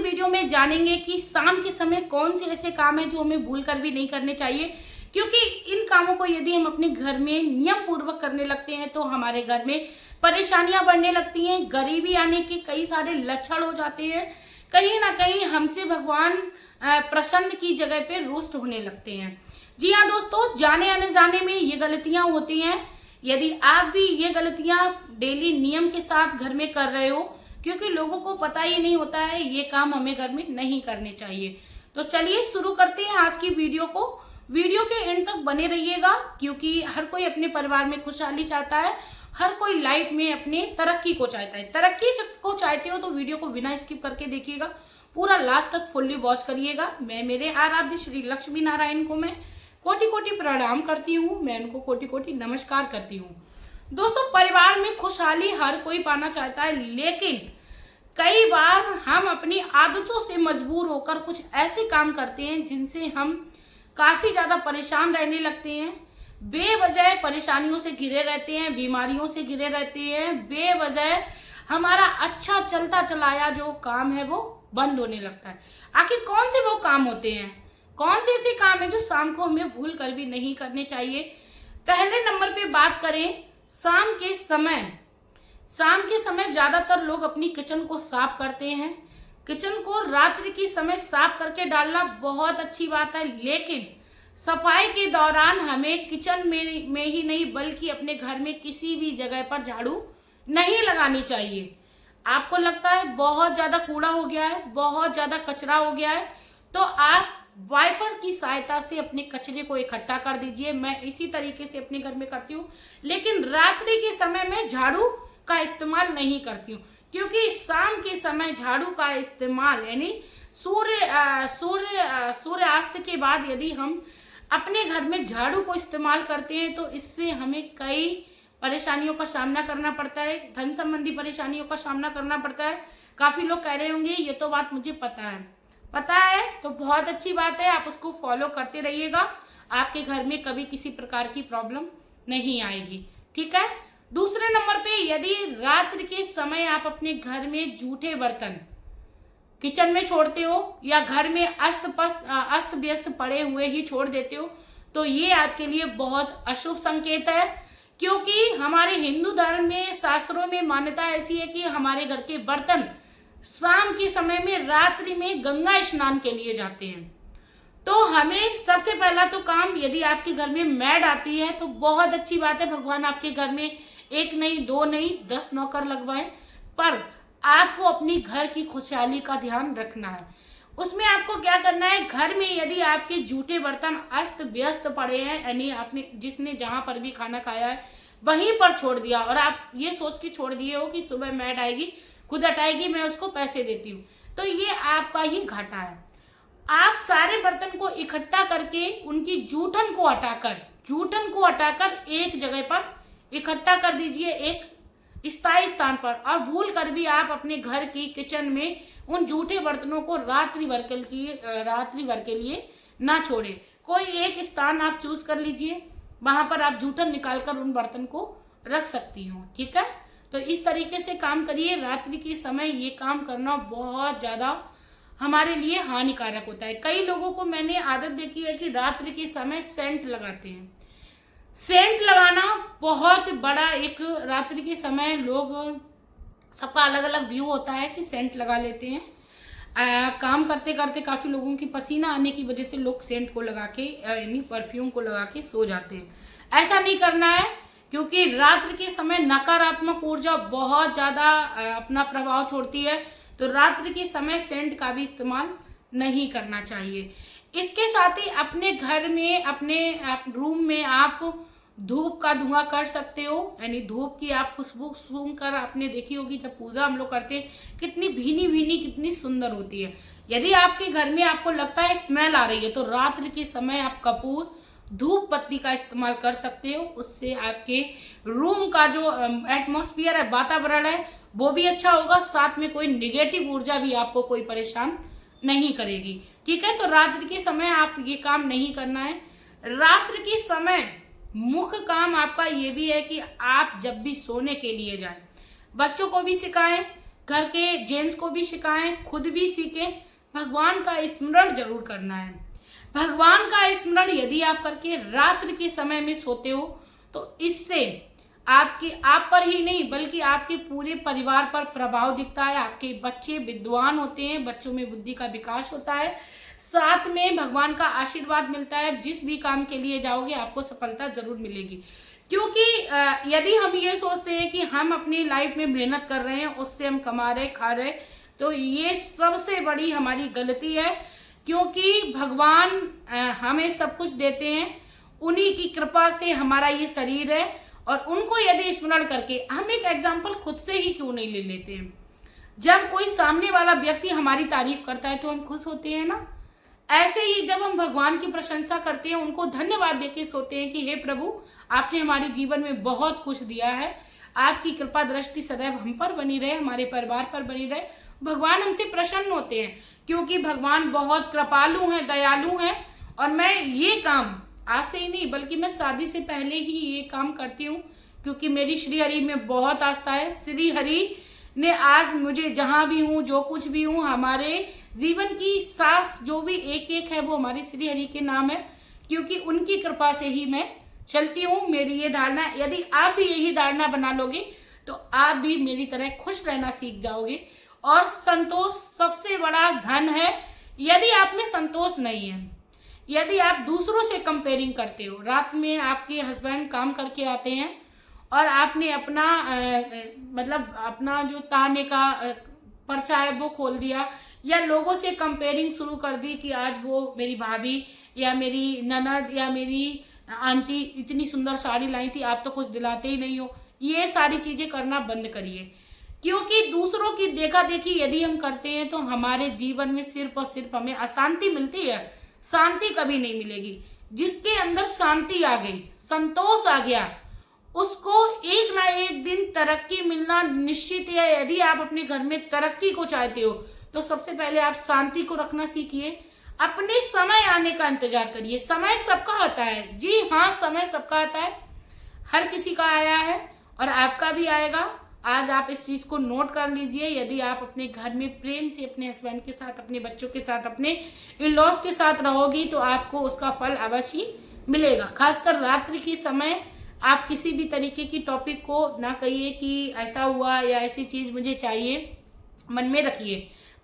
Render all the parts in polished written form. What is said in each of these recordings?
Video में जानेंगे कि शाम के समय कौन से ऐसे काम है जो हमें भूल कर भी नहीं करने चाहिए, क्योंकि इन कामों को यदि हम अपने घर में नियम पूर्वक करने लगते हैं तो हमारे घर में परेशानियां बढ़ने लगती हैं, गरीबी आने के कई सारे लक्षण हो जाते हैं, कहीं ना कहीं हमसे भगवान प्रसन्न की जगह पे रुष्ट होने लगते हैं। जी हाँ दोस्तों, जाने आने जाने में ये गलतियां होती हैं। यदि आप भी ये गलतियां डेली नियम के साथ घर में कर रहे हो, क्योंकि लोगों को पता ही नहीं होता है ये काम हमें घर में नहीं करने चाहिए। तो चलिए शुरू करते हैं आज की वीडियो को। वीडियो के एंड तक बने रहिएगा, क्योंकि हर कोई अपने परिवार में खुशहाली चाहता है, हर कोई लाइफ में अपने तरक्की को चाहता है। तरक्की को चाहते हो तो वीडियो को बिना स्किप करके देखिएगा, पूरा लास्ट तक फुल्ली वॉच करिएगा। मैं मेरे आराध्य श्री लक्ष्मी नारायण को मैं कोटि कोटि प्रणाम करती हूँ, मैं उनको कोटि कोटि नमस्कार करती हूँ। दोस्तों, परिवार में खुशहाली हर कोई पाना चाहता है, लेकिन कई बार हम अपनी आदतों से मजबूर होकर कुछ ऐसे काम करते हैं जिनसे हम काफी ज्यादा परेशान रहने लगते हैं, बेवजह परेशानियों से घिरे रहते हैं, बीमारियों से घिरे रहते हैं, बेवजह हमारा अच्छा चलता चलाया जो काम है वो बंद होने लगता है। आखिर कौन से वो काम होते हैं, कौन से ऐसे काम है जो शाम को हमें भूल कर भी नहीं करने चाहिए? पहले नंबर पे बात करें शाम के समय। शाम के समय ज्यादातर लोग अपनी किचन को साफ करते हैं। किचन को रात्रि के समय साफ करके डालना बहुत अच्छी बात है, लेकिन सफाई के दौरान हमें किचन में ही नहीं बल्कि अपने घर में किसी भी जगह पर झाड़ू नहीं लगानी चाहिए। आपको लगता है बहुत ज्यादा कूड़ा हो गया है, बहुत ज्यादा कचरा हो गया है, तो आप वाइपर की सहायता से अपने कचरे को इकट्ठा कर दीजिए। मैं इसी तरीके से अपने घर में करती हूँ, लेकिन रात्रि के समय में झाड़ू का इस्तेमाल नहीं करती हूँ, क्योंकि शाम के समय झाड़ू का इस्तेमाल यानी सूर्यास्त के बाद यदि हम अपने घर में झाड़ू को इस्तेमाल करते हैं तो इससे हमें कई परेशानियों का सामना करना पड़ता है, धन संबंधी परेशानियों का सामना करना पड़ता है। काफी लोग कह रहे होंगे ये तो बात मुझे पता है तो बहुत अच्छी बात है, आप उसको फॉलो करते रहिएगा, आपके घर में कभी किसी प्रकार की प्रॉब्लम नहीं आएगी। ठीक है। दूसरे नंबर पे, यदि रात्रि के समय आप अपने घर में जूठे बर्तन किचन में छोड़ते हो या घर में अस्त व्यस्त पड़े हुए ही छोड़ देते हो तो ये आपके लिए बहुत अशुभ संकेत है, क्योंकि हमारे हिंदू धर्म में शास्त्रों में मान्यता ऐसी है कि हमारे घर के बर्तन शाम के समय में रात्रि में गंगा स्नान के लिए जाते हैं। तो हमें सबसे पहला तो काम, यदि आपके घर में मैड आती है तो बहुत अच्छी बात है, भगवान आपके घर में एक नहीं, दो नहीं, 10 नौकर लगवाए, पर आपको अपनी घर की खुशहाली का ध्यान रखना है। उसमें आपको क्या करना है, घर में यदि आपके जूठे बर्तन अस्त व्यस्त पड़े हैं, यानी आपने जिसने जहां पर भी खाना खाया है वहीं पर छोड़ दिया और आप ये सोच के छोड़ दिए हो कि सुबह मैड आएगी खुद हटाएगी, मैं उसको पैसे देती हूँ, तो ये आपका ही घाटा है। आप सारे बर्तन को इकट्ठा करके उनकी जूठन को हटाकर एक जगह पर इकट्ठा कर दीजिए, एक स्थायी स्थान पर, और भूल कर भी आप अपने घर की किचन में उन जूठे बर्तनों को रात्रि भर के लिए ना छोड़े। कोई एक स्थान आप चूज कर लीजिए, वहां पर आप जूठन निकालकर उन बर्तन को रख सकती हो। ठीक है। तो इस तरीके से काम करिए। रात्रि के समय ये काम करना बहुत ज्यादा हमारे लिए हानिकारक होता है। कई लोगों को मैंने आदत देखी है कि रात्रि के समय सेंट लगाते हैं। सेंट लगाना बहुत बड़ा एक, रात्रि के समय लोग, सबका अलग अलग व्यू होता है कि सेंट लगा लेते हैं। काम करते करते काफी लोगों की पसीना आने की वजह से लोग सेंट को लगा के यानी परफ्यूम को लगा के सो जाते हैं। ऐसा नहीं करना है, क्योंकि रात्रि के समय नकारात्मक ऊर्जा बहुत ज्यादा अपना प्रभाव छोड़ती है, तो रात्रि के समय सेंट का भी इस्तेमाल नहीं करना चाहिए। इसके साथ ही अपने घर में, अपने रूम में आप धूप का धुआं कर सकते हो, यानी धूप की आप खुशबू सूंघ कर, आपने देखी होगी जब पूजा हम लोग करते हैं कितनी भीनी भीनी कितनी सुंदर होती है। यदि आपके घर में आपको लगता है स्मेल आ रही है तो रात्रि के समय आप कपूर, धूप पत्ती का इस्तेमाल कर सकते हो। उससे आपके रूम का जो एटमॉस्फेयर है, वातावरण है, वो भी अच्छा होगा, साथ में कोई निगेटिव ऊर्जा भी आपको कोई परेशान नहीं करेगी। ठीक है। तो रात्रि के समय आप ये काम नहीं करना है। रात्रि के समय मुख्य काम आपका ये भी है कि आप जब भी सोने के लिए जाएं, बच्चों को भी सिखाएं घर के जेंट्स को भी सिखाएं, खुद भी सीखें। भगवान का स्मरण जरूर करना है। भगवान का स्मरण यदि आप करके रात्रि के समय में सोते हो तो इससे आप पर ही नहीं बल्कि आपके पूरे परिवार पर प्रभाव दिखता है। आपके बच्चे विद्वान होते हैं, बच्चों में बुद्धि का विकास होता है, साथ में भगवान का आशीर्वाद मिलता है। जिस भी काम के लिए जाओगे आपको सफलता जरूर मिलेगी। क्योंकि यदि हम ये सोचते हैं कि हम अपनी लाइफ में मेहनत कर रहे हैं, उससे हम कमा रहे खा रहे, तो ये सबसे बड़ी हमारी गलती है। क्योंकि भगवान हमें सब कुछ देते हैं, उन्हीं की कृपा से हमारा ये शरीर है। और उनको यदि स्मरण करके हम एक एग्जाम्पल खुद से ही क्यों नहीं ले लेते हैं। जब कोई सामने वाला व्यक्ति हमारी तारीफ करता है तो हम खुश होते हैं ना। ऐसे ही जब हम भगवान की प्रशंसा करते हैं, उनको धन्यवाद देके सोते हैं कि हे प्रभु, आपने हमारे जीवन में बहुत कुछ दिया है, आपकी कृपा दृष्टि सदैव हम पर बनी रहे, हमारे परिवार पर बनी रहे। भगवान हमसे प्रसन्न होते हैं क्योंकि भगवान बहुत कृपालु हैं, दयालु हैं। और मैं ये काम आज से ही नहीं बल्कि मैं शादी से पहले ही ये काम करती हूँ, क्योंकि मेरी श्री हरि में बहुत आस्था है। श्री हरि ने आज मुझे जहाँ भी हूँ, जो कुछ भी हूँ, हमारे जीवन की सांस जो भी एक एक है वो हमारी श्री हरि के नाम है, क्योंकि उनकी कृपा से ही मैं चलती हूँ। मेरी ये धारणा, यदि आप भी यही धारणा बना लोगे तो आप भी मेरी तरह खुश रहना सीख जाओगे। और संतोष सबसे बड़ा धन है। यदि आप में संतोष नहीं है, यदि आप दूसरों से कंपेयरिंग करते हो, रात में आपके हस्बैंड काम करके आते हैं और आपने अपना मतलब अपना जो ताने का पर्चा है वो खोल दिया, या लोगों से कंपेयरिंग शुरू कर दी कि आज वो मेरी भाभी या मेरी ननद या मेरी आंटी इतनी सुंदर साड़ी लाई थी, आप तो कुछ दिलाते ही नहीं हो। ये सारी चीजें करना बंद करिए, क्योंकि दूसरों की देखा देखी यदि हम करते हैं तो हमारे जीवन में सिर्फ और सिर्फ हमें अशांति मिलती है, शांति कभी नहीं मिलेगी। जिसके अंदर शांति आ गई, संतोष आ गया, उसको एक ना एक दिन तरक्की मिलना निश्चित है। यदि आप अपने घर में तरक्की को चाहते हो तो सबसे पहले आप शांति को रखना सीखिए। अपने समय आने का इंतजार करिए। समय सबका आता है, जी हाँ, समय सबका आता है, हर किसी का आया है और आपका भी आएगा। आज आप इस चीज को नोट कर लीजिए। यदि आप अपने घर में प्रेम से अपने हस्बैंड के साथ, अपने बच्चों के साथ, अपने इन-लॉज के साथ रहोगी तो आपको उसका फल अवश्य ही मिलेगा। खासकर रात्रि के समय आप किसी भी तरीके की टॉपिक को ना कहिए कि ऐसा हुआ या ऐसी चीज मुझे चाहिए, मन में रखिए।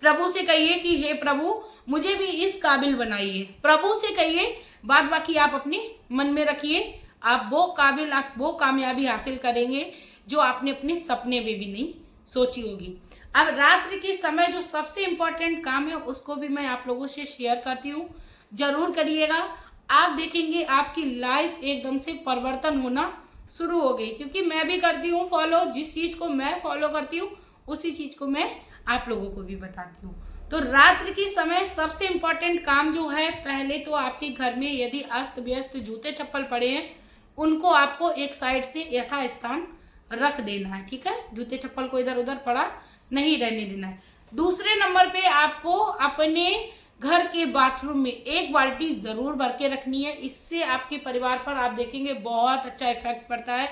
प्रभु से कहिए कि हे प्रभु, मुझे भी इस काबिल बनाइए। प्रभु से कहिए, बाद बाकी आप अपने मन में रखिए। आप वो कामयाबी हासिल करेंगे जो आपने अपने सपने में भी नहीं सोची होगी। अब रात्रि के समय जो सबसे इम्पोर्टेंट काम है उसको भी मैं आप लोगों से शेयर करती हूँ, जरूर करिएगा। आप देखेंगे आपकी लाइफ एकदम से परिवर्तन होना शुरू हो गई, क्योंकि मैं भी करती हूँ फॉलो। जिस चीज को मैं फॉलो करती हूँ उसी चीज को मैं आप लोगों को भी बताती हूँ। तो रात्रि के समय सबसे इम्पोर्टेंट काम जो है, पहले तो आपके घर में यदि अस्त व्यस्त जूते चप्पल पड़े हैं उनको आपको एक साइड से यथास्थान रख देना है, ठीक है। जूते चप्पल को इधर उधर पड़ा नहीं रहने देना है। दूसरे नंबर पे आपको अपने घर के बाथरूम में एक बाल्टी जरूर भर के रखनी है। इससे आपके परिवार पर आप देखेंगे बहुत अच्छा इफेक्ट पड़ता है,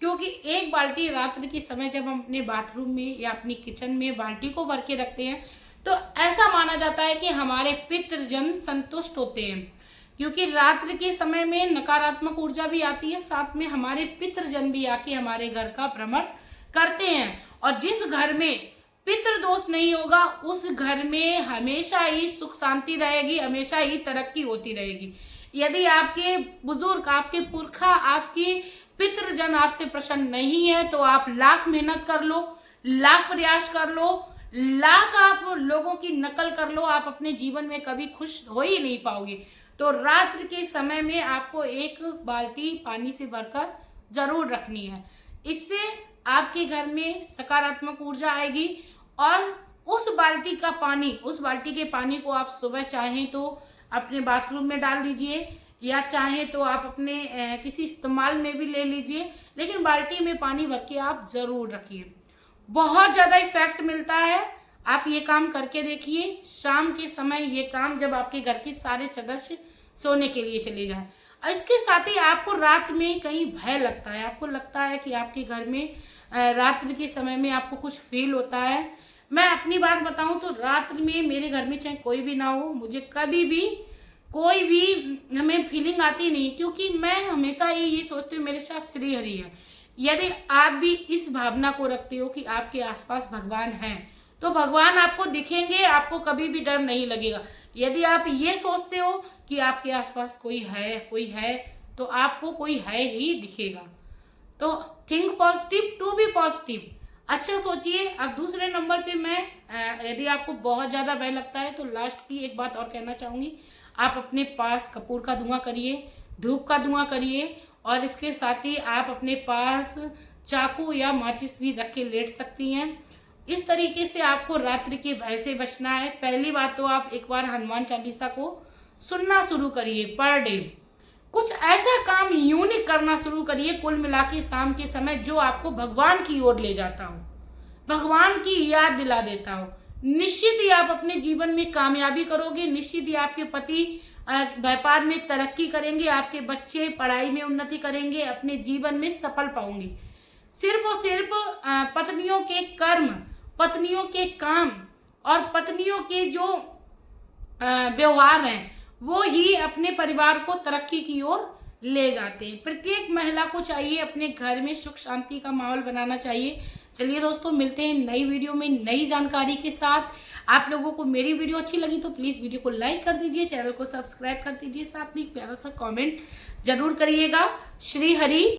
क्योंकि एक बाल्टी रात्रि के समय जब हम अपने बाथरूम में या अपनी किचन में बाल्टी को भर के रखते हैं तो ऐसा माना जाता है कि हमारे पितृजन संतुष्ट होते हैं, क्योंकि रात्रि के समय में नकारात्मक ऊर्जा भी आती है, साथ में हमारे पितृजन भी आके हमारे घर का भ्रमण करते हैं। और जिस घर में पितृदोष नहीं होगा उस घर में हमेशा ही सुख शांति रहेगी, हमेशा ही तरक्की होती रहेगी। यदि आपके बुजुर्ग, आपके पुरखा, आपके पितृजन आपसे प्रसन्न नहीं है तो आप लाख मेहनत कर लो, लाख प्रयास कर लो, लाख आप लोगों की नकल कर लो, आप अपने जीवन में कभी खुश हो ही नहीं पाओगे। तो रात्रि के समय में आपको एक बाल्टी पानी से भरकर जरूर रखनी है। इससे आपके घर में सकारात्मक ऊर्जा आएगी। और उस बाल्टी के पानी को आप सुबह चाहें तो अपने बाथरूम में डाल दीजिए, या चाहें तो आप अपने किसी इस्तेमाल में भी ले लीजिए, लेकिन बाल्टी में पानी भर के आप जरूर रखिए। बहुत ज्यादा इफेक्ट मिलता है। आप ये काम करके देखिए। शाम के समय ये काम, जब आपके घर के सारे सदस्य सोने के लिए चले जाएं, और इसके साथ ही आपको रात में कहीं भय लगता है, आपको लगता है कि आपके घर में रात्रि के समय में आपको कुछ फील होता है। मैं अपनी बात बताऊं तो रात्रि में मेरे घर में चाहे कोई भी ना हो, मुझे कभी भी कोई भी हमें फीलिंग आती नहीं, क्योंकि मैं हमेशा ही ये सोचती हूँ मेरे साथ श्री हरि है। यदि आप भी इस भावना को रखते हो कि आपके आसपास भगवान हैं, तो भगवान आपको दिखेंगे, आपको कभी भी डर नहीं लगेगा। यदि आप ये सोचते हो कि आपके आसपास कोई है, तो आपको कोई है ही दिखेगा। तो think positive to be positive, अच्छा सोचिए। अब दूसरे नंबर पे मैं यदि आपको बहुत ज़्यादा भय लगता है तो लास्ट की एक बात और कहना चाहूँगी, आप अपने पास कपूर का धुआं करिए, धूप का धुआं करिए, और इसके साथ ही आप अपने पास चाकू या माचिस भी रख के लेट सकती हैं। इस तरीके से आपको रात्रि के भय से बचना है। पहली बात तो आप एक बार हनुमान चालीसा को सुनना शुरू करिए पर डे। कुछ ऐसा काम यूनिक करना शुरू करिए कुल मिला के शाम के समय, जो आपको भगवान की ओर ले जाता हो, भगवान की याद दिला देता हो। निश्चित ही आप अपने जीवन में कामयाबी करोगे, निश्चित ही आपके पति व्यापार में तरक्की करेंगे, आपके बच्चे पढ़ाई में उन्नति करेंगे, अपने जीवन में सफल पाओगे। सिर्फ और सिर्फ पत्नियों के कर्म, पत्नियों के काम और पत्नियों के जो व्यवहार हैं, वो ही अपने परिवार को तरक्की की ओर ले जाते हैं। प्रत्येक महिला को चाहिए अपने घर में सुख शांति का माहौल बनाना चाहिए। चलिए दोस्तों, मिलते हैं नई वीडियो में नई जानकारी के साथ। आप लोगों को मेरी वीडियो अच्छी लगी तो प्लीज़ वीडियो को लाइक कर दीजिए, चैनल को सब्सक्राइब कर दीजिए, साथ में एक प्यारा सा कमेंट जरूर करिएगा। श्री हरि।